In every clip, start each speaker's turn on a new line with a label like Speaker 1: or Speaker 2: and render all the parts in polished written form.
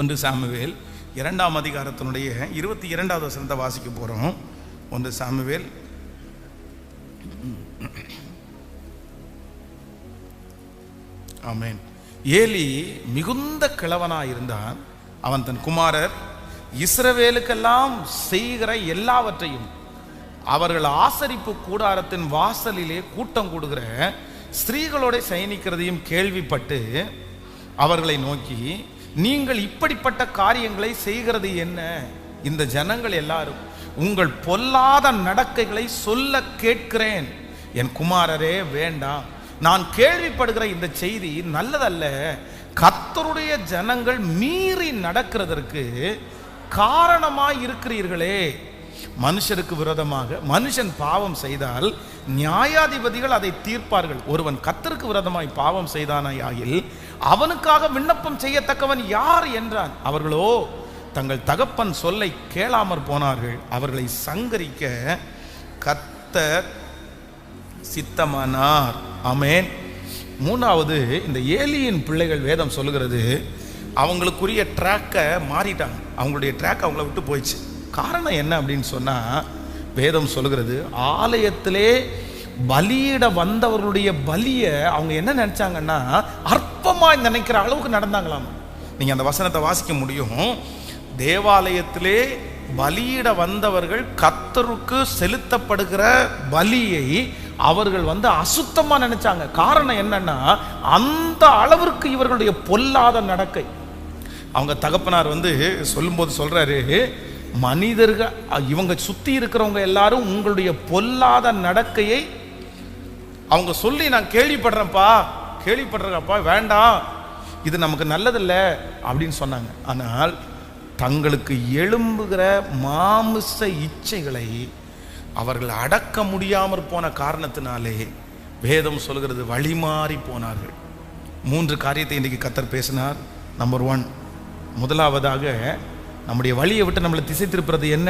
Speaker 1: 1 Samuel 2ஆம் அதிகாரத்தினுடைய 22வது வசனத்தை வாசிக்க போகிறோம். 1 சாமுவேல் ஆமென். ஏலி மிகுந்த கிழவனாக இருந்தான். அவன் தன் குமாரர் இஸ்ரவேலுக்கெல்லாம் செய்கிற எல்லாவற்றையும் அவர்கள் ஆசரிப்பு கூடாரத்தின் வாசலிலே கூட்டம் கூடுகிற ஸ்திரீகளோட சயனிக்கிறதையும் கேள்விப்பட்டு அவர்களை நோக்கி, நீங்கள் இப்படிப்பட்ட காரியங்களை செய்கிறது என்ன? இந்த ஜனங்கள் எல்லாரும் உங்கள் பொல்லாத நடக்கைகளை சொல்ல கேட்கிறேன். என் குமாரரே வேண்டாம். நான் கேள்விப்படுகிற இந்த செய்தி நல்லதல்ல. கர்த்தருடைய ஜனங்கள் மீறி நடக்கிறதற்கு காரணமாய் இருக்கிறீர்களே. மனுஷருக்கு விரோதமாக மனுஷன் பாவம் செய்தால் நியாயாதிபதிகள் அதை தீர்ப்பார்கள். ஒருவன் கர்த்தருக்கு விரோதமாய் பாவம் செய்தானாயில் அவனுக்காக விண்ணப்பம் செய்யத்தக்கவன் யார் என்றான். அவர்களோ தங்கள் தகப்பன் சொல்லை கேளாமற் போனார்கள். அவர்களை சங்கரிக்க கர்த்தர் சித்தமானார். ஆமென். 3வது, இந்த ஏலியின் பிள்ளைகள் வேதம் சொல்லுகிறது அவங்களுக்குரிய ட்ராக்கை மாறிட்டாங்க. அவங்களுடைய ட்ராக் அவங்கள விட்டு போயிடுச்சு. காரணம் என்ன அப்படின்னு சொன்னால், வேதம் சொல்லுகிறது ஆலயத்திலே பலியிட வந்தவர்களுடைய பலியை அவங்க என்ன நினச்சாங்கன்னா அற்பமாக நினைக்கிற அளவுக்கு நடந்தாங்களாம். நீங்கள் அந்த வசனத்தை வாசிக்க முடியும். தேவாலயத்திலே பலியிட வந்தவர்கள் கர்த்தருக்கு செலுத்தப்படுகிற பலியை அவர்கள் அசுத்தமாக நினைச்சாங்க. காரணம் என்னன்னா, அந்த அளவிற்கு இவர்களுடைய பொல்லாத நடக்கை. அவங்க தகப்பனார் சொல்லும்போது சொல்றாரு, மனிதர்கள் இவங்க சுத்தி இருக்கிறவங்க எல்லாரும் உங்களுடைய பொல்லாத நடக்கையை அவங்க சொல்லி நான் கேள்விப்படுறேன்ப்பா, வேண்டாம், இது நமக்கு நல்லதில்லை அப்படின்னு சொன்னாங்க. ஆனால் தங்களுக்கு எழும்புகிற மாமிச இச்சைகளை அவர்கள் அடக்க முடியாமற் போன காரணத்தினாலே வேதம் சொல்கிறது வழிமாறி போனார்கள். 3 காரியத்தை இன்றைக்கு கர்த்தர் பேசினார். நம்பர் 1, முதலாவதாக நம்முடைய வழியை விட்டு நம்மளை திசை திருப்புறது என்ன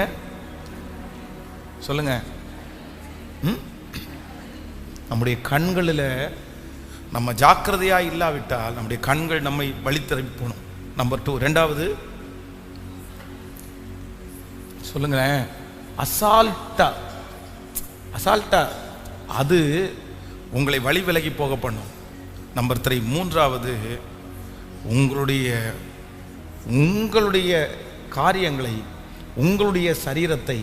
Speaker 1: சொல்லுங்க? நம்முடைய கண்களில் நம்ம ஜாக்கிரதையாக இல்லாவிட்டால் நம்முடைய கண்கள் நம்மை வழி திருப்பி போகணும். நம்பர் 2, 2வது சொல்லுங்களேன், அசால்ட்டா அது உங்களை வழி விலகி போக பண்ணும். நம்பர் 3, 3வது உங்களுடைய காரியங்களை, உங்களுடைய சரீரத்தை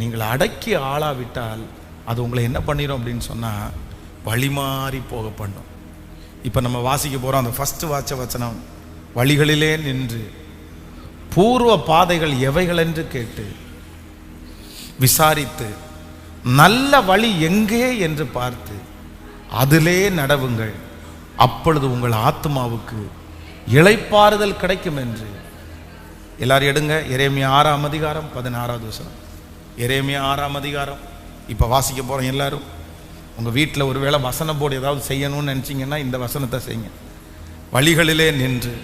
Speaker 1: நீங்கள் அடக்கி ஆளாவிட்டால் அது உங்களை என்ன பண்ணிடும் அப்படின்னு சொன்னால் வழிமாறி போக பண்ணும். இப்போ நம்ம வாசிக்க போகிறோம் அந்த ஃபஸ்ட்டு வசனம், வழிகளிலே நின்று பூர்வ பாதைகள் எவைகள் என்று கேட்டு விசாரித்து நல்ல வழி எங்கே என்று பார்த்து அதிலே நடவுங்கள். அப்பொழுது உங்கள் ஆத்மாவுக்கு இளைப்பாறுதல் கிடைக்கும் என்று. எல்லாரும் எடுங்க, எரேமியா 6ஆம் அதிகாரம் 16வது வசனம். எரேமியா 6ஆம் அதிகாரம் இப்போ வாசிக்க போகிறோம். எல்லாரும் உங்கள் வீட்டில் ஒருவேளை வசன போர்டு ஏதாவது செய்யணும்னு நினச்சிங்கன்னா இந்த வசனத்தை செய்யுங்க. வழிகளிலே நின்று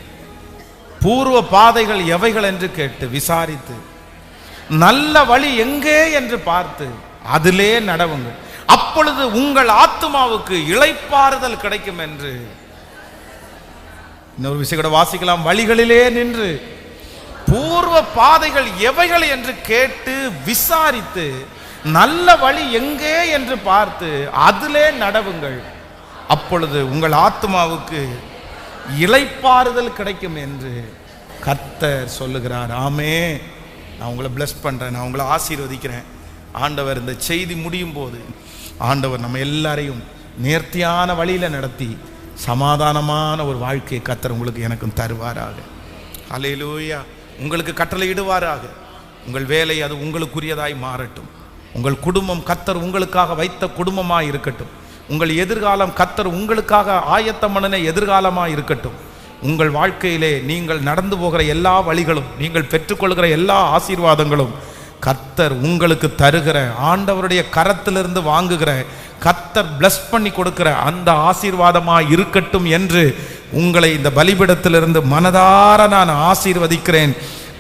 Speaker 1: பூர்வ பாதைகள் எவைகள் என்று கேட்டு விசாரித்து நல்ல வழி எங்கே என்று பார்த்து அதிலே நடவுங்கள். அப்பொழுது உங்கள் ஆத்மாவுக்கு இளைப்பாறுதல் கிடைக்கும் என்று. இன்னொரு விஷயம் கூட வாசிக்கலாம். வழிகளிலே நின்று பூர்வ பாதைகள் எவைகள் என்று கேட்டு விசாரித்து நல்ல வழி எங்கே என்று பார்த்து அதிலே நடவுங்கள். அப்பொழுது உங்கள் ஆத்மாவுக்கு இளைப்பாறுதல் கிடைக்கும் என்று கர்த்தர் சொல்லுகிறார். ஆமே. நான் உங்களை பிளஸ் பண்றேன், நான் உங்களை ஆசீர்வதிக்கிறேன். ஆண்டவர் இந்த செய்தி முடியும் போது ஆண்டவர் நம்ம எல்லாரையும் நேர்த்தியான வழியில நடத்தி சமாதானமான ஒரு வாழ்க்கையை கர்த்தர் உங்களுக்கு எனக்கும் தருவாராக. அல்லேலூயா. உங்களுக்கு கட்டளை இடுவாராக. உங்கள் வேலை அது உங்களுக்குரியதாய் மாறட்டும். உங்கள் குடும்பம் கர்த்தர் உங்களுக்காக வைத்த குடும்பமாய் இருக்கட்டும். உங்கள் எதிர்காலம் கர்த்தர் உங்களுக்காக ஆயத்தம் பண்ணின எதிர்காலமாக இருக்கட்டும். உங்கள் வாழ்க்கையிலே நீங்கள் நடந்து போகிற எல்லா வழிகளும், நீங்கள் பெற்றுக்கொள்கிற எல்லா ஆசீர்வாதங்களும் கர்த்தர் உங்களுக்கு தருகிற, ஆண்டவருடைய கரத்திலிருந்து வாங்குகிற, கர்த்தர் பிளஸ் பண்ணி கொடுக்கிற அந்த ஆசீர்வாதமாக இருக்கட்டும் என்று உங்களை இந்த பலிபீடத்திலிருந்து மனதார நான் ஆசீர்வதிக்கிறேன்.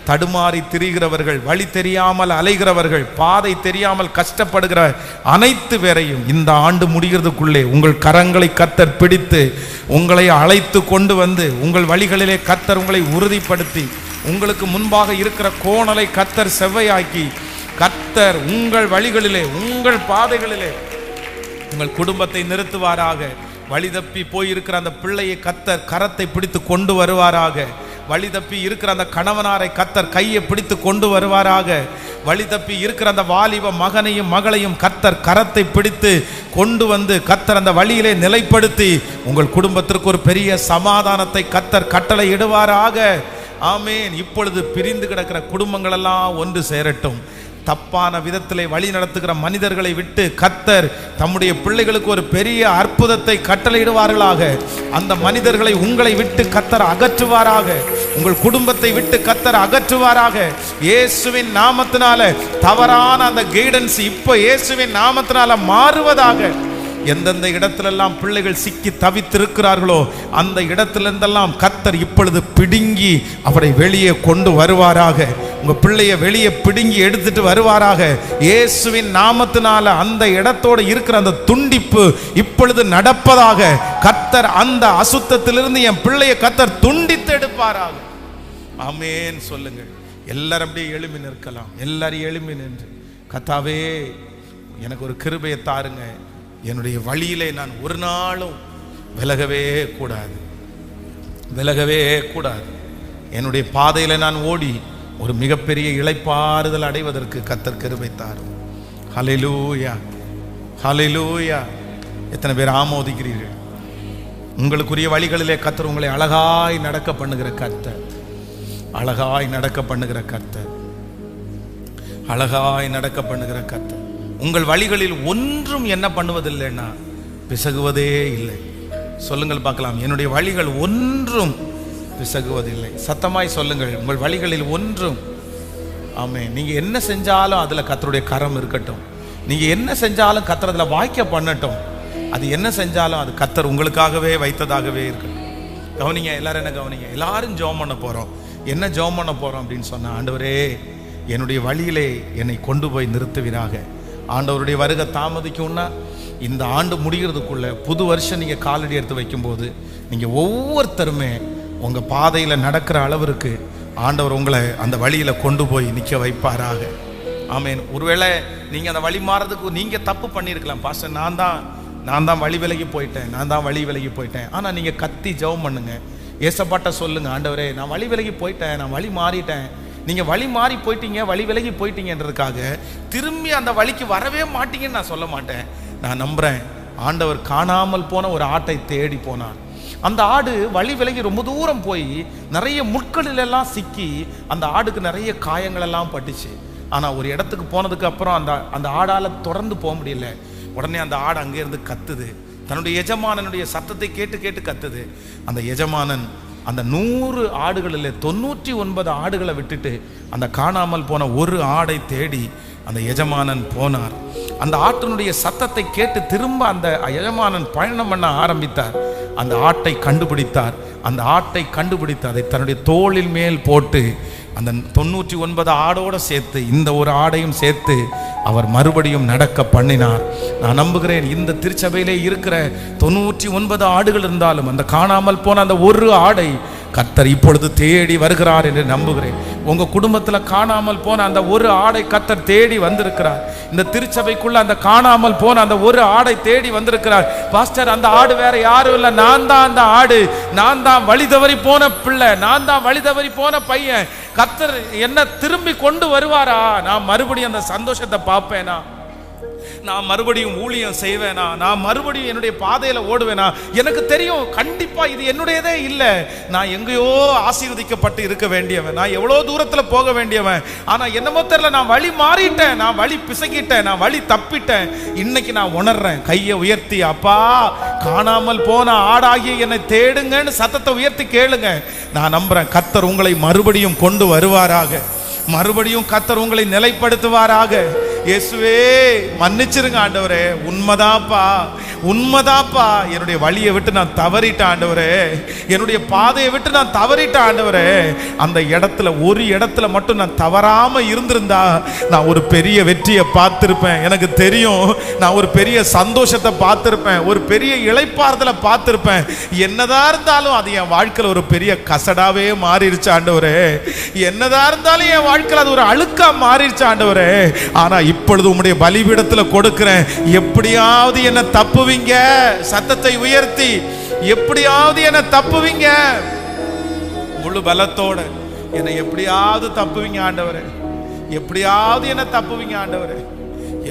Speaker 1: தடுமாறி திரிகிறவர்கள், வழி தெரியாமல் அலைகிறவர்கள், பாதை தெரியாமல் கஷ்டப்படுகிற அனைத்து பேரையும் இந்த ஆண்டு முடிகிறதுக்குள்ளே உங்கள் கரங்களை கர்த்தர் பிடித்து உங்களை அழைத்து கொண்டு வந்து உங்கள் வழிகளிலே கர்த்தர் உங்களை உறுதிப்படுத்தி உங்களுக்கு முன்பாக இருக்கிற கோணலை கர்த்தர் செவ்வையாக்கி கர்த்தர் உங்கள் வழிகளிலே உங்கள் பாதைகளிலே உங்கள் குடும்பத்தை நிறுத்துவாராக. வழி தப்பி போயிருக்கிற அந்த பிள்ளையை கர்த்தர் கரத்தை பிடித்து கொண்டு வருவாராக. வழி தப்பி இருக்கிற அந்த கணவனாரை கர்த்தர் கையை பிடித்து கொண்டு வருவாராக. வழி தப்பி இருக்கிற அந்த வாலிப மகனையும் மகளையும் கர்த்தர் கரத்தை பிடித்து கொண்டு வந்து கர்த்தர் அந்த வழியிலே நிலைப்படுத்தி உங்கள் குடும்பத்திற்கு ஒரு பெரிய சமாதானத்தை கர்த்தர் கட்டளை இடுவாராக. ஆமேன். இப்பொழுது பிரிந்து கிடக்கிற குடும்பங்கள் எல்லாம் ஒன்று சேரட்டும். தப்பான விதத்திலே வழி நடத்துகிற மனிதர்களை விட்டு கர்த்தர் தம்முடைய பிள்ளைகளுக்கு ஒரு பெரிய அற்புதத்தை கட்டளையிடுவார்களாக. அந்த மனிதர்களை உங்களை விட்டு கர்த்தர் அகற்றுவாராக. உங்கள் குடும்பத்தை விட்டு கர்த்தர் அகற்றுவாராக. இயேசுவின் நாமத்தினால தவறான அந்த கைடன்ஸ் இப்போ இயேசுவின் நாமத்தினால மாறுவதாக. எந்தெந்த இடத்திலெல்லாம் பிள்ளைகள் சிக்கி தவித்திருக்கிறார்களோ அந்த இடத்திலிருந்தெல்லாம் கர்த்தர் இப்பொழுது பிடுங்கி அவரை வெளியே கொண்டு வருவாராக. உங்க பிள்ளைய வெளியே பிடுங்கி எடுத்துட்டு வருவாராக. இயேசுவின் நாமத்தினால அந்த இடத்தோடு இருக்கிற அந்த துண்டிப்பு இப்பொழுது நடப்பதாக. கர்த்தர் அந்த அசுத்தத்திலிருந்து என் பிள்ளையை கர்த்தர் துண்டித்து எடுப்பாராக. ஆமேன் சொல்லுங்கள். எல்லாரும் அப்படியே எழும்பி நிற்கலாம். எல்லாரும் எழும்பி நின்று கர்த்தாவே எனக்கு ஒரு கிருபையை தாருங்க. என்னுடைய வழியிலே நான் ஒரு நாளும் விலகவே கூடாது, விலகவே கூடாது. என்னுடைய பாதையில நான் ஓடி ஒரு மிகப்பெரிய இளைப்பாறுதல் அடைவதற்கு கர்த்தர் கிருபை தாரும். ஹல்லேலூயா, ஹல்லேலூயா. எத்தனை பேர் ஆமோதிக்கிறீர்கள்? உங்களுக்குரிய வழிகளிலே கர்த்தர் உங்களை அழகாய் நடக்க பண்ணுகிற கர்த்தர், அழகாய் நடக்க பண்ணுகிற கர்த்தர், அழகாய் நடக்க பண்ணுகிற கர்த்தர். உங்கள் வழிகளில் ஒன்றும் என்ன பண்ணுவதில்லைன்னா பிசகுவதே இல்லை. சொல்லுங்கள் பார்க்கலாம். என்னுடைய வழிகள் ஒன்றும் பிசகுவதில்லை. சத்தமாய் சொல்லுங்கள். உங்கள் வழிகளில் ஒன்றும். ஆமென். நீங்க என்ன செஞ்சாலும் அதுல கர்த்தருடைய கரம் இருக்கட்டும். நீங்க என்ன செஞ்சாலும் கர்த்தர் அதுல வாய்க்க பண்ணட்டும். அது என்ன செஞ்சாலும் அது கர்த்தர் உங்களுக்காகவே வைத்ததாகவே இருக்கட்டும். கவனிங்க, எல்லாரும் என்ன கவனிங்க. எல்லாரும் ஜெபம் பண்ண போறோம். என்ன ஜெபம் பண்ண போறோம் அப்படின்னு சொன்னா, ஆண்டவரே என்னுடைய வழியிலே என்னை கொண்டு போய் நிறுத்துவீராக. ஆண்டவருடைய வருகை தாமதிக்கும்னா இந்த ஆண்டு முடிகிறதுக்குள்ள புது வருஷம் நீங்கள் காலடி எடுத்து வைக்கும்போது நீங்கள் ஒவ்வொருத்தருமே உங்கள் பாதையில் நடக்கிற அளவிற்கு ஆண்டவர் உங்களை அந்த வழியில் கொண்டு போய் நிற்க வைப்பாராக. ஆமேன். ஒருவேளை நீங்கள் அந்த வழி மாறதுக்கு நீங்கள் தப்பு பண்ணியிருக்கலாம். பாஸ்டர் நான் தான் வழி விலகி போயிட்டேன், நான் தான் வழி விலகி போயிட்டேன். ஆனால் நீங்கள் கத்தி ஜெபம் பண்ணுங்க. ஏசப்பாட்ட சொல்லுங்க, ஆண்டவரே நான் வழி விலகி போயிட்டேன், நான் வழி மாறிட்டேன். நீங்கள் வழி மாறி போயிட்டீங்க, வழி விலகி போயிட்டீங்கன்றதுக்காக திரும்பி அந்த வழிக்கு வரவே மாட்டீங்கன்னு நான் சொல்ல மாட்டேன். நான் நம்புகிறேன். ஆண்டவர் காணாமல் போன ஒரு ஆட்டை தேடி போனார். அந்த ஆடு வழி விலகி ரொம்ப தூரம் போய் நிறைய முட்களிலெல்லாம் சிக்கி அந்த ஆடுக்கு நிறைய காயங்களெல்லாம் பட்டுச்சு. ஆனால் ஒரு இடத்துக்கு போனதுக்கு அப்புறம் அந்த ஆடால் தொடர்ந்து போக முடியல. உடனே அந்த ஆடு அங்கேருந்து கத்துது. தன்னுடைய எஜமானனுடைய சத்தத்தை கேட்டு கேட்டு கத்துது. அந்த எஜமானன் அந்த 100 ஆடுகளில் 99 ஆடுகளை விட்டுட்டு அந்த காணாமல் போன ஒரு ஆடை தேடி அந்த எஜமானன் போனார். அந்த ஆட்டினுடைய சத்தத்தை கேட்டு திரும்ப அந்த எஜமானன் பயணம் பண்ண ஆரம்பித்தார். அந்த ஆட்டை கண்டுபிடித்தார். அந்த ஆட்டை கண்டுபிடித்து அதை தன்னுடைய தோளில் மேல் போட்டு அந்த 99 ஆடோடு சேர்த்து இந்த ஒரு ஆடையும் சேர்த்து அவர் மறுபடியும் நடக்க பண்ணினார். நான் நம்புகிறேன் இந்த திருச்சபையிலே இருக்கிற 99 ஆடுகள் இருந்தாலும் அந்த காணாமல் போன அந்த ஒரு ஆடை கர்த்தர் இப்பொழுது தேடி வருகிறார் என்று நம்புகிறேன். உங்க குடும்பத்துல காணாமல் போன அந்த ஒரு ஆடை கர்த்தர் தேடி வந்திருக்கிறார். இந்த திருச்சபைக்குள்ள அந்த காணாமல் போன அந்த ஒரு ஆடை தேடி வந்திருக்கிறார். பாஸ்டர், அந்த ஆடு வேற யாரும் இல்லை, நான் தான் அந்த ஆடு, நான் தான் வழி தவறி போன பிள்ளை, நான் தான் வழி தவறி போன பையன். கர்த்தர் என்ன திரும்பி கொண்டு வருவாரா? நான் மறுபடியும் அந்த சந்தோஷத்தை பார்ப்பேனா? நான் மறுபடியும் ஊழியம் செய்வேனா? நான் மறுபடியும் என்னுடைய பாதையில ஓடுவேனா? எனக்கு தெரியும் கண்டிப்பா இது என்னுடையதே இல்லை. நான் எங்கேயோ ஆசீர்வதிக்கப்பட்டு இருக்க வேண்டியவன், நான் எவ்வளோ தூரத்துல போக வேண்டியவன். ஆனா என்னமோ தெரியல, நான் வழி மாறிட்டேன், நான் வழி பிசகிட்டேன், நான் வழி தப்பிட்டேன். இன்னைக்கு நான் உணர்றேன். கையை உயர்த்தி, அப்பா காணாமல் போன ஆடாகிய என்னை தேடுங்கன்னு சத்தத்தை உயர்த்தி கேளுங்க. நான் நம்புறேன் கர்த்தர் உங்களை மறுபடியும் கொண்டு வருவாராக. மறுபடியும் கர்த்தர் உங்களை நிலைப்படுத்துவாராக. இயேசுவே மன்னிச்சிருங்க ஆண்டவரே, உண்மைதாப்பா உண்மைதாப்பா, என்னுடைய வழியை விட்டு நான் தவறிட்டேன் ஆண்டவரே, என்னுடைய பாதையை விட்டு நான் தவறிட்டேன் ஆண்டவரே. அந்த இடத்துல ஒரு இடத்துல மட்டும் நான் தவறாம இருந்திருந்தா நான் ஒரு பெரிய வெற்றியை பார்த்திருப்பேன். எனக்கு தெரியும், நான் ஒரு பெரிய சந்தோஷத்தை பார்த்திருப்பேன், ஒரு பெரிய இளைப்பாறுதலை பார்த்திருப்பேன். என்னதான் இருந்தாலும் அது என் வாழ்க்கையில் ஒரு பெரிய கசடாவே மாறிடுச்சு ஆண்டவரே. என்னதான் இருந்தாலும் என் வாழ்க்கையில் அது ஒரு அழுக்கா மாறிடுச்சு ஆண்டவரே. ஆனா இப்பொழுது உம்முடைய பலிபீடத்தில் கொடுக்கிறேன், எப்படியாவது என்ன தப்புவீங்க, சத்தத்தை உயர்த்தி எப்படியாவது என்ன தப்புவீங்க, முழு பலத்தோட என்னை எப்படியாவது தப்புவீங்க ஆண்டவரே, எப்படியாவது என்ன தப்புவீங்க ஆண்டவரே,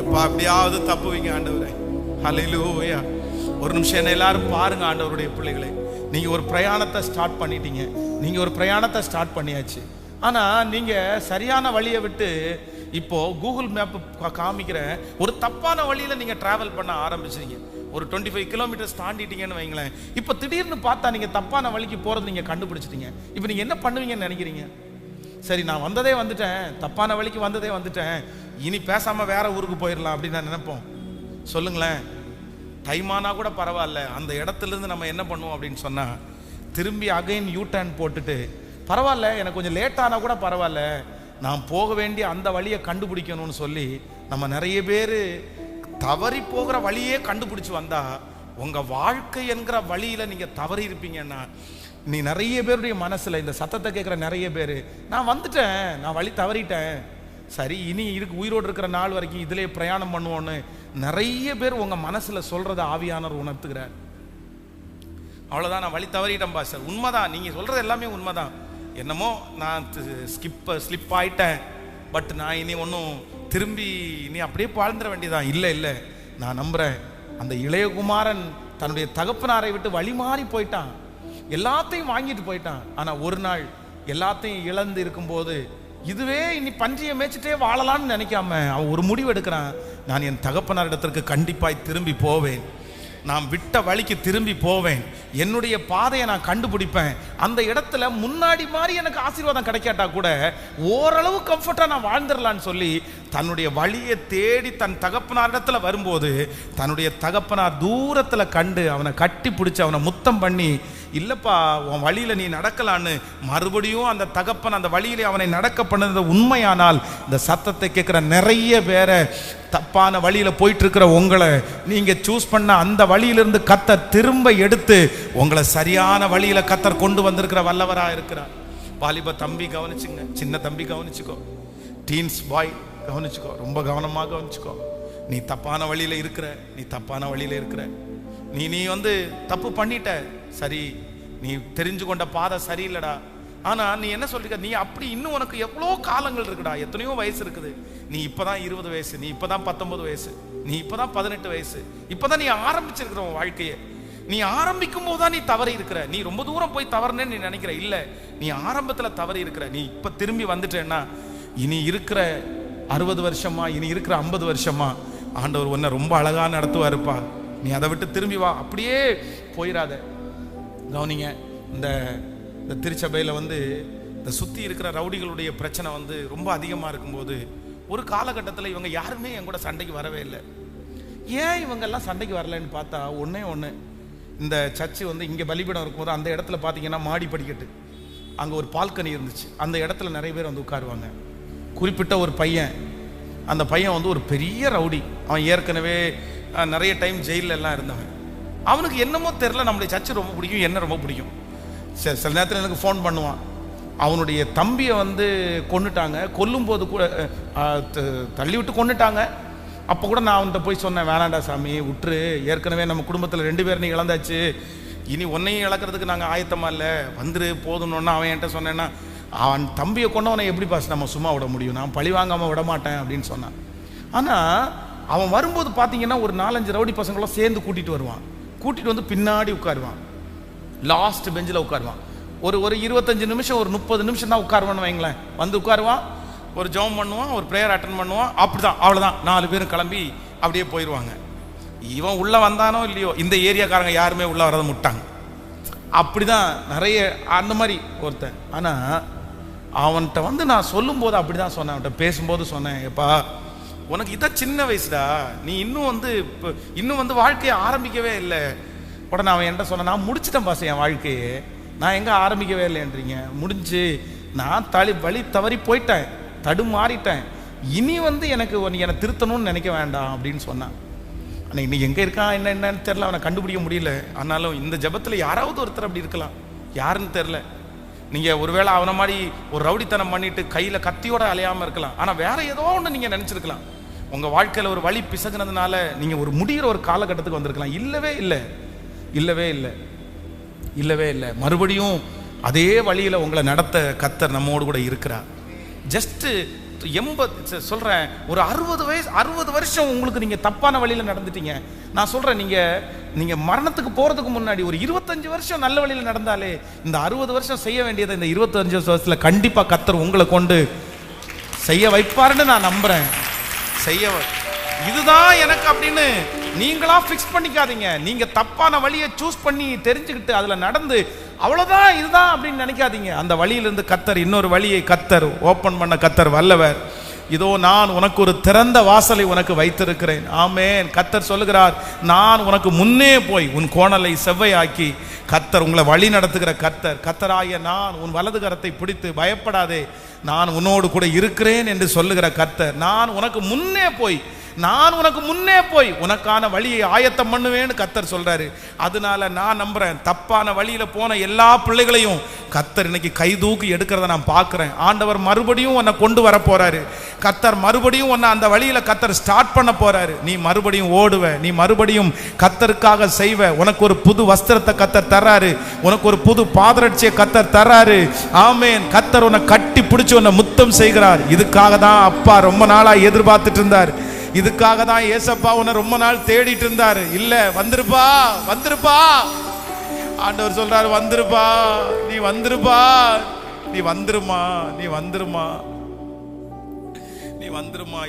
Speaker 1: எப்படியாவது தப்புவீங்க ஆண்டவரே. ஹல்லேலூயா. ஒரு நிமிஷம் என்ன எல்லாரும் பாருங்க ஆண்டவருடைய பிள்ளைகளை. நீங்க ஒரு பிரயாணத்தை ஸ்டார்ட் பண்ணிட்டீங்க, நீங்க ஒரு பிரயாணத்தை ஸ்டார்ட் பண்ணியாச்சு. ஆனா நீங்க சரியான வழியை விட்டு இப்போ கூகுள் மேப் காமிக்கிற ஒரு தப்பான வழியில நீங்க டிராவல் பண்ண ஆரம்பிச்சீங்க. ஒரு 25 கிலோமீட்டர்ஸ் தாண்டிட்டீங்கன்னு வைங்களேன். இப்போ திடீர்னு பார்த்தா நீங்க தப்பான வழிக்கு போறது நீங்க கண்டுபிடிச்சிட்டீங்க. இப்போ நீங்க என்ன பண்ணுவீங்கன்னு நினைக்கிறீங்க? சரி, நான் வந்ததே வந்துட்டேன், தப்பான வழிக்கு வந்ததே வந்துட்டேன், இனி பேசாம வேற ஊருக்கு போயிடலாம் அப்படின்னு நான் நினைப்போம். சொல்லுங்களேன், டைம் ஆனா கூட பரவாயில்ல, அந்த இடத்துல இருந்து நம்ம என்ன பண்ணுவோம் அப்படின்னு சொன்னா, திரும்பி அகைன் யூ டர்ன் போட்டுட்டு பரவாயில்ல, எனக்கு கொஞ்சம் லேட் ஆனா கூட பரவாயில்ல, நான் போக வேண்டிய அந்த வழியை கண்டுபிடிக்கணும்னு சொல்லி நம்ம நிறைய பேர் தவறி போகிற வழியே கண்டுபிடிச்சு வந்தா, உங்க வாழ்க்கை என்கிற வழியில நீங்க தவறி இருப்பீங்கன்னா, நீ நிறைய பேருடைய மனசுல இந்த சத்தத்தை கேட்கிற நிறைய பேர், நான் வந்துட்டேன், நான் வழி தவறிட்டேன், சரி இனி உயிரோடு இருக்கிற நாள் வரைக்கும் இதிலே பிரயாணம் பண்ணுவோன்னு நிறைய பேர் உங்க மனசுல சொல்றத ஆவியானவர் உணர்த்துகிறார். அவ்வளவுதான், நான் வழி தவறிட்டேன் பாஸ்டர். உண்மைதான், நீங்க சொல்றது எல்லாமே உண்மைதான். என்னமோ நான் ஸ்லிப் ஆயிட்டேன், பட் நான் இனி ஒன்றும் திரும்பி நீ அப்படியே வாழ்ந்துட வேண்டியதான். இல்லை இல்லை, நான் நம்புறேன், அந்த இளையகுமாரன் தன்னுடைய தகப்பனாரை விட்டு வழி மாறி போயிட்டான், எல்லாத்தையும் வாங்கிட்டு போயிட்டான். ஆனா ஒரு நாள் எல்லாத்தையும் இழந்து இருக்கும்போது, இதுவே இனி பன்றியை மேய்ச்சிட்டே வாழலாம்னு நினைக்காம அவன் ஒரு முடிவு எடுக்கிறான், நான் என் தகப்பனார் இடத்திற்கு கண்டிப்பாய் திரும்பி போவேன், நான் விட்ட வழிக்கு திரும்பி போவேன், என்னுடைய பாதையை நான் கண்டுபிடிப்பேன், அந்த இடத்துல முன்னாடி மாதிரி எனக்கு ஆசீர்வாதம் கிடைக்காட்டா கூட ஓரளவு கம்ஃபர்ட்டா நான் வாழ்ந்துடலான்னு சொல்லி தன்னுடைய வழியை தேடி தன் தகப்பனார் இடத்துல வரும்போது, தன்னுடைய தகப்பனார் தூரத்துல கண்டு அவனை கட்டி பிடிச்சி அவனை முத்தம் பண்ணி, இல்லப்பா உன் வழியில நீ நடக்கலான்னு மறுபடியும் அந்த தகப்பன் அந்த வழியில அவனை நடக்க பண்ணது உண்மையானால், இந்த சத்தத்தை கேட்கிற நிறைய பேரை, தப்பான வழியில போயிட்டு இருக்கிற உங்களை, நீங்க சூஸ் பண்ண அந்த வழியிலிருந்து கர்த்தர் திரும்ப எடுத்து உங்களை சரியான வழியில கர்த்தர் கொண்டு வந்திருக்கிற வல்லவரா இருக்கிறார். வாலிப தம்பி கவனிச்சுங்க, சின்ன தம்பி கவனிச்சுக்கோ, டீன்ஸ் பாய் கவனிச்சுக்கோ, ரொம்ப கவனமாக கவனிச்சுக்கோ. நீ தப்பான வழியில இருக்கிற, நீ தப்பான வழியில இருக்கிற, நீ தப்பு பண்ணிட்ட, சரி, நீ தெரிஞ்சு கொண்ட பாதை சரியில்லடா. ஆனா நீ என்ன சொல்ற, நீ அப்படி இன்னும் உனக்கு எவ்வளோ காலங்கள் இருக்குடா, எத்தனையோ வயசு இருக்குது, நீ இப்பதான் 20 வயசு, நீ இப்பதான் 19 வயசு, நீ இப்பதான் 18 வயசு, இப்பதான் நீ ஆரம்பிச்சிருக்கிற உன் வாழ்க்கையை. நீ ஆரம்பிக்கும் போதுதான் நீ தவறி இருக்கிற, நீ ரொம்ப தூரம் போய் தவறுனேன்னு நீ நினைக்கிற, இல்ல, நீ ஆரம்பத்துல தவறி இருக்கிற. நீ இப்ப திரும்பி வந்துட்டேன்னா இனி இருக்கிற 60 வருஷமா, இனி இருக்கிற 50 வருஷமா ஆண்டவர் உன்னை ரொம்ப அழகா நடத்துவாருப்பா. நீ அதை விட்டு திரும்பி வா, அப்படியே போயிடாத. கவனிங்க, இந்த திருச்சபையில் இந்த சுற்றி இருக்கிற ரவுடிகளுடைய பிரச்சனை ரொம்ப அதிகமாக இருக்கும்போது, ஒரு காலகட்டத்தில் இவங்க யாருமே என் கூட சண்டைக்கு வரவே இல்லை. ஏன் இவங்கெல்லாம் சண்டைக்கு வரலன்னு பார்த்தா, ஒன்று இந்த சர்ச்சு இங்கே பலிபீடம் இருக்கும்போது அந்த இடத்துல பார்த்தீங்கன்னா மாடி படிக்கட்டு, அங்கே ஒரு பால்கனி இருந்துச்சு, அந்த இடத்துல நிறைய பேர் உட்காருவாங்க. குறிப்பிட்ட ஒரு பையன், அந்த பையன் ஒரு பெரிய ரவுடி, அவன் ஏற்கனவே நிறைய டைம் ஜெயிலில் எல்லாம் இருந்தவன். அவனுக்கு என்னமோ தெரில, நம்மளுடைய சர்ச்சு ரொம்ப பிடிக்கும், என்ன ரொம்ப பிடிக்கும். சில நேரத்தில் எனக்கு ஃபோன் பண்ணுவான், அவனுடைய தம்பியை கொன்னுட்டாங்க, கொல்லும்போது கூட தள்ளி விட்டு கொன்னுட்டாங்க. அப்போ கூட நான் அவன்கிட்ட போய் சொன்னேன், வேணாண்டா சாமி விட்டுரு, ஏற்கனவே நம்ம குடும்பத்தில் 2 பேர் நீ இழந்தாச்சு, இனி ஒன்னையும் இழக்கிறதுக்கு நாங்கள் ஆயத்தமா இல்லை, வந்துரு போதுன்னு அவன் என்கிட்ட சொன்னேன்னா, அவன் தம்பியை கொண்டவனை எப்படி பாஸ் நம்ம சும்மா விட முடியும், நான் பழி வாங்காமல் விட மாட்டேன் அப்படின்னு சொன்னான். ஆனால் அவன் வரும்போது பார்த்தீங்கன்னா ஒரு 4-5 ரவுடி பசங்களும் சேர்ந்து கூட்டிகிட்டு வருவான். கூட்டிகிட்டு பின்னாடி உட்காருவான், லாஸ்ட் பெஞ்சில் உட்காருவான். ஒரு 25 நிமிஷம், ஒரு 30 நிமிஷம் தான் உட்காருவான்னு வைங்களேன். உட்காருவான், ஒரு ஜெபம் பண்ணுவான், ஒரு ப்ரேயர் அட்டன் பண்ணுவான், அப்படிதான், அவ்வளோதான், 4 பேரும் கிளம்பி அப்படியே போயிடுவாங்க. இவன் உள்ளே வந்தானோ இல்லையோ, இந்த ஏரியாக்காரங்க யாருமே உள்ளே வரதை முட்டாங்க. அப்படிதான் நிறைய அந்த மாதிரி ஒருத்தன். ஆனால் அவன்கிட்ட நான் சொல்லும்போது அப்படி தான் சொன்னேன், அவன்கிட்ட பேசும்போது சொன்னேன், எப்பா உனக்கு இதான் சின்ன வயசுடா, நீ இன்னும் வந்து வாழ்க்கையை ஆரம்பிக்கவே இல்லை. உடனே அவன் என்கிட்ட சொன்ன, நான் முடிச்சிட்டேன் பாஸ் என் வாழ்க்கையே, நான் எங்கே ஆரம்பிக்கவே இல்லைன்றீங்க, முடிஞ்சு நான் வழி தவறி போயிட்டேன், தடுமாறிட்டேன், இனி வந்து என்னை திருத்தணும்னு நினைக்க வேண்டாம் அப்படின்னு சொன்னான். ஆனால் இன்னைக்கு எங்கே இருக்கான் என்னன்னு தெரில, அவனை கண்டுபிடிக்க முடியல. ஆனாலும் இந்த ஜபத்தில் யாராவது ஒருத்தர் அப்படி இருக்கலாம், யாருன்னு தெரில. நீங்கள் ஒருவேளை அவனை மாதிரி ஒரு ரவுடித்தனம் பண்ணிட்டு கையில் கத்தியோட அலையாமல் இருக்கலாம். ஆனால் வேற ஏதோ ஒன்று நீங்கள் நினச்சிருக்கலாம். உங்கள் வாழ்க்கையில் ஒரு வழி பிசகுனதுனால நீங்கள் ஒரு முடிகிற ஒரு காலகட்டத்துக்கு வந்திருக்கலாம். இல்லவே இல்லை, இல்லவே இல்லை, இல்லவே இல்லை. மறுபடியும் அதே வழியில் உங்களை நடத்த கர்த்தர் நம்மோடு கூட இருக்கிறார். ஜஸ்ட்டு 80 சொல்கிறேன், ஒரு 60 வருஷம் உங்களுக்கு நீங்கள் தப்பான வழியில் நடந்துட்டீங்க. நான் சொல்கிறேன், நீங்கள் மரணத்துக்கு போகிறதுக்கு முன்னாடி ஒரு 25 வருஷம் நல்ல வழியில் நடந்தாலே இந்த 60 வருஷம் செய்ய வேண்டியதை இந்த 25 வருஷத்தில் கண்டிப்பாக கர்த்தர் உங்களை கொண்டு செய்ய வைப்பாருன்னு நான் நம்புகிறேன். இதுதான் எனக்கு அப்படின்னு நீங்களா ஃபிக்ஸ் பண்ணிக்காதீங்க. நீங்க தப்பான வழியை சூஸ் பண்ணி தெரிஞ்சுக்கிட்டு அதுல நடந்து அவ்வளவுதான் இதுதான் அப்படின்னு நினைக்காதீங்க. அந்த வழியிலிருந்து கர்த்தர் இன்னொரு வழியை கர்த்தர் ஓபன் பண்ண கர்த்தர் வல்லவர். இதோ நான் உனக்கு ஒரு திறந்த வாசலை உனக்கு வைத்திருக்கிறேன். ஆமென். கர்த்தர் சொல்லுகிறார், நான் உனக்கு முன்னே போய் உன் கோணலை செவ்வையாக்கி. கர்த்தர் உங்களை வழி நடத்துகிற கர்த்தராகிய நான் உன் வலது கரத்தை பிடித்து பயப்படாதே, நான் உன்னோடு கூட இருக்கிறேன் என்று சொல்லுகிற கர்த்தர். நான் உனக்கு முன்னே போய் உனக்கான வழியை ஆயத்தம் பண்ணுவேன்னு கர்த்தர் சொல்றாரு. அதனால நான் நம்புறேன், தப்பான வழியில போன எல்லா பிள்ளைகளையும் கர்த்தர் இன்னைக்கு கை தூக்கி எடுக்கிறத நான் பார்க்கிறேன். ஆண்டவர் மறுபடியும் உன்னை கொண்டு வர போறாரு. கர்த்தர் மறுபடியும் உன்னை அந்த வழியில கர்த்தர் ஸ்டார்ட் பண்ண போறாரு. நீ மறுபடியும் ஓடுவ, நீ மறுபடியும் கர்த்தருக்காக செய்வ. உனக்கு ஒரு புது வஸ்திரத்தை கர்த்தர் தர்றாரு, உனக்கு ஒரு புது பாதரட்சியை கர்த்தர் தர்றாரு. ஆமென். கர்த்தர் உன்னை கட்டி பிடிச்சு உன்னை முத்தம் செய்கிறார். இதுக்காக தான் அப்பா ரொம்ப நாளா எதிர்பார்த்துட்டு இருந்தார். இதுக்காக தான் ஏசப்பா உன்னை ரொம்ப நாள் தேடிட்டு இருந்தாரு. இல்ல, வந்திருப்பா. ஆண்டவர் சொல்றாரு, வந்திருப்பா, நீ வந்துருமா,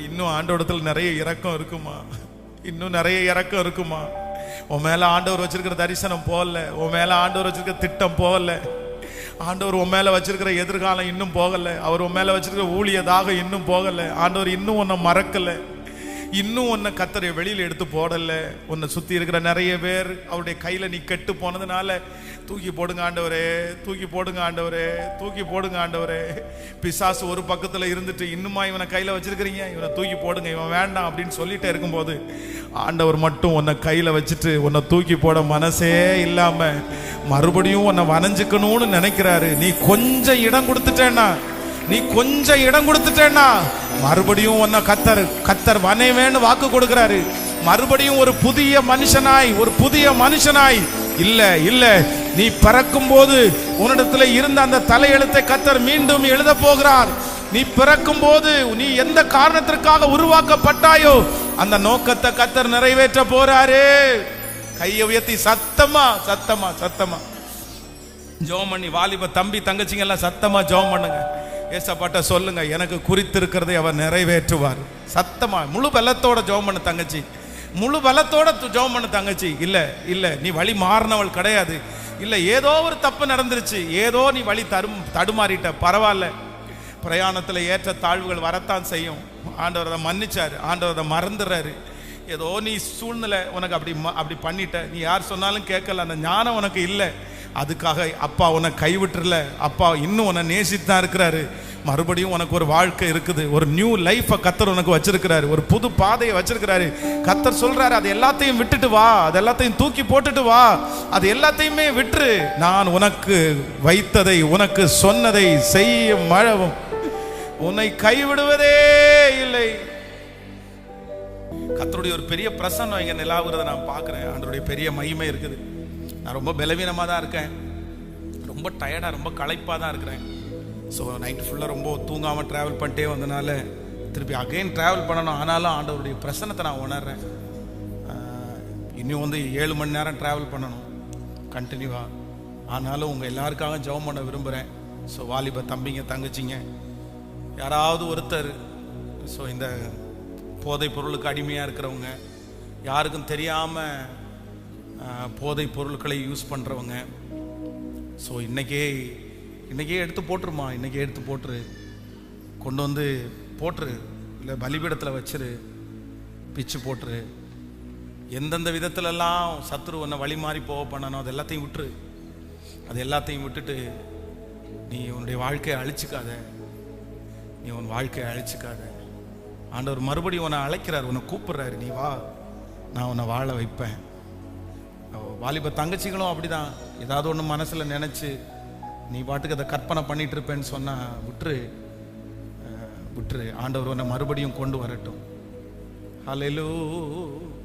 Speaker 1: இன்னும் ஆண்டவரத்தில் நிறைய இரக்கம் இருக்குமா, உன் மேல ஆண்டவர் வச்சிருக்கிற தரிசனம் போகல, உன் மேல ஆண்டவர் வச்சிருக்கிற திட்டம் போகல, ஆண்டவர் உன் மேல வச்சிருக்கிற எதிர்காலம் இன்னும் போகல, அவர் உன் மேல வச்சிருக்கிற ஊழியதாக இன்னும் போகல. ஆண்டவர் இன்னும் உன்னை மறக்கல, இன்னும் உன்னை கர்த்தரை வெளியில் எடுத்து போடல. உன்னை சுத்தி இருக்கிற நிறைய பேர் அவருடைய கையில நீ கெட்டு போனதுனால தூக்கி போடுங்க ஆண்டவரே. பிசாசு ஒரு பக்கத்துல இருந்துட்டு இன்னுமா இவனை கையில வச்சிருக்கிறீங்க, இவனை தூக்கி போடுங்க, இவன் வேண்டாம் அப்படின்னு சொல்லிட்டே இருக்கும்போது ஆண்டவர் மட்டும் உன்னை கையில வச்சுட்டு உன்னை தூக்கி போட மனசே இல்லாம மறுபடியும் உன்னை வனைஞ்சுக்கணும்னு நினைக்கிறாரு. நீ கொஞ்சம் இடம் கொடுத்துட்டேன்னா மறுபடியும் உன்னை கர்த்தர் வனைவேன்னு வாக்கு கொடுக்கிறாரு. மறுபடியும் ஒரு புதிய மனுஷனாய் இல்ல நீ பிறக்கும் போது உன்னிடத்துல இருந்த அந்த தலையெழுத்தை கர்த்தர் மீண்டும் எழுத போகிறார். நீ பிறக்கும் போது நீ எந்த காரணத்திற்காக உருவாக்கப்பட்டாயோ அந்த நோக்கத்தை கர்த்தர் நிறைவேற்ற போறாரு. கையை உயர்த்தி சத்தமா ஜெபம் பண்ணி, வாலிப தம்பி தங்கச்சிங்க எல்லாம் சத்தமா ஜெபம் பண்ணுங்க. ஏசப்பாட்ட சொல்லுங்க, எனக்கு குறித்திருக்கிறதை அவர் நிறைவேற்றுவார். சத்தமா முழு பலத்தோட ஜெபம் பண்ணு தங்கச்சி, இல்ல நீ வழி மாறினவள் கிடையாது. இல்ல ஏதோ ஒரு தப்பு நடந்துருச்சு, ஏதோ நீ வழி தடுமாறிட்ட, பரவாயில்ல. பிரயாணத்துல ஏற்ற தாழ்வுகள் வரத்தான் செய்யும். ஆண்டவர் அதை மன்னிச்சாரு, ஆண்டவர் அதை மறந்துடுறாரு. ஏதோ நீ சூழ்நிலை உனக்கு அப்படி பண்ணிட்ட, நீ யார் சொன்னாலும் கேட்கல, அந்த ஞானம் உனக்கு இல்லை. அதுக்காக அப்பா உன்னை கைவிட்டுறல, அப்பா இன்னும் உன்னை நேசித்து தான் இருக்கிறாரு. மறுபடியும் உனக்கு ஒரு வாழ்க்கை இருக்குது, ஒரு நியூ லைஃபை கர்த்தர் உனக்கு வச்சிருக்கிறாரு, ஒரு புது பாதையை வச்சிருக்கிறாரு. கர்த்தர் சொல்றாரு, அது எல்லாத்தையும் விட்டுட்டு வா, அது எல்லாத்தையும் தூக்கி போட்டுட்டு வா, அது எல்லாத்தையுமே விட்டுரு. நான் உனக்கு வைத்ததை, உனக்கு சொன்னதை செய்ய மழவும் உன்னை கைவிடுவதே இல்லை. கர்த்தருடைய ஒரு பெரிய பிரசன்னம் இங்க நிலாவுறதை நான் பார்க்கிறேன். ஆண்டவருடைய பெரிய மகிமை இருக்குது. நான் ரொம்ப பலவீனமாக தான் இருக்கேன், ரொம்ப டயர்டாக, ரொம்ப களைப்பாக தான் இருக்கிறேன். ஸோ நைட்டு ஃபுல்லாக ரொம்ப தூங்காமல் ட்ராவல் பண்ணிட்டே வந்தனால திருப்பி அகைன் ட்ராவல் பண்ணணும். ஆனாலும் ஆண்டவருடைய பிரசன்னத்தை நான் உணர்றேன். இன்னும் 7 மணி நேரம் ட்ராவல் பண்ணணும் கண்டினியூவாக. ஆனாலும் உங்கள் எல்லாருக்காக ஜெபம் பண்ண விரும்புகிறேன். ஸோ வாலிப தம்பிங்க தங்கச்சிங்க யாராவது ஒருத்தர், ஸோ இந்த போதைப் பொருளுக்கு அடிமையாக இருக்கிறவங்க, யாருக்கும் தெரியாமல் போதை பொருட்களை யூஸ் பண்ணுறவங்க, ஸோ இன்றைக்கே எடுத்து போட்டுருமா, இன்றைக்கே எடுத்து போட்டுரு, கொண்டு வந்து போட்டுரு. இல்லை பலிபீடத்தில் வச்சிரு, பிச்சு போட்டுரு. எந்தெந்த விதத்துலலாம் சத்துரு உன்னை வழி மாறி போக பண்ணணும் அது எல்லாத்தையும் விட்டுரு. அது எல்லாத்தையும் விட்டுட்டு நீ உன்னுடைய வாழ்க்கையை அழிச்சிக்காத, நீ உன் வாழ்க்கையை அழிச்சிக்காத. ஆண்டவர் மறுபடியும் உன்னை அழைக்கிறார், உன்னை கூப்பிடுறாரு, நீ வா, நான் உன்னை வாழ வைப்பேன். வாலிப தங்கச்சிகளும் அப்படிதான். ஏதாவது ஒன்று மனசில் நினச்சி நீ பாட்டுக்கு அதை கற்பனை பண்ணிட்டு இருப்பேன்னு சொன்னால் விட்டுரு, விட்டுரு. ஆண்டவர் உன்னை மறுபடியும் கொண்டு வரட்டும். ஹல்லேலூயா.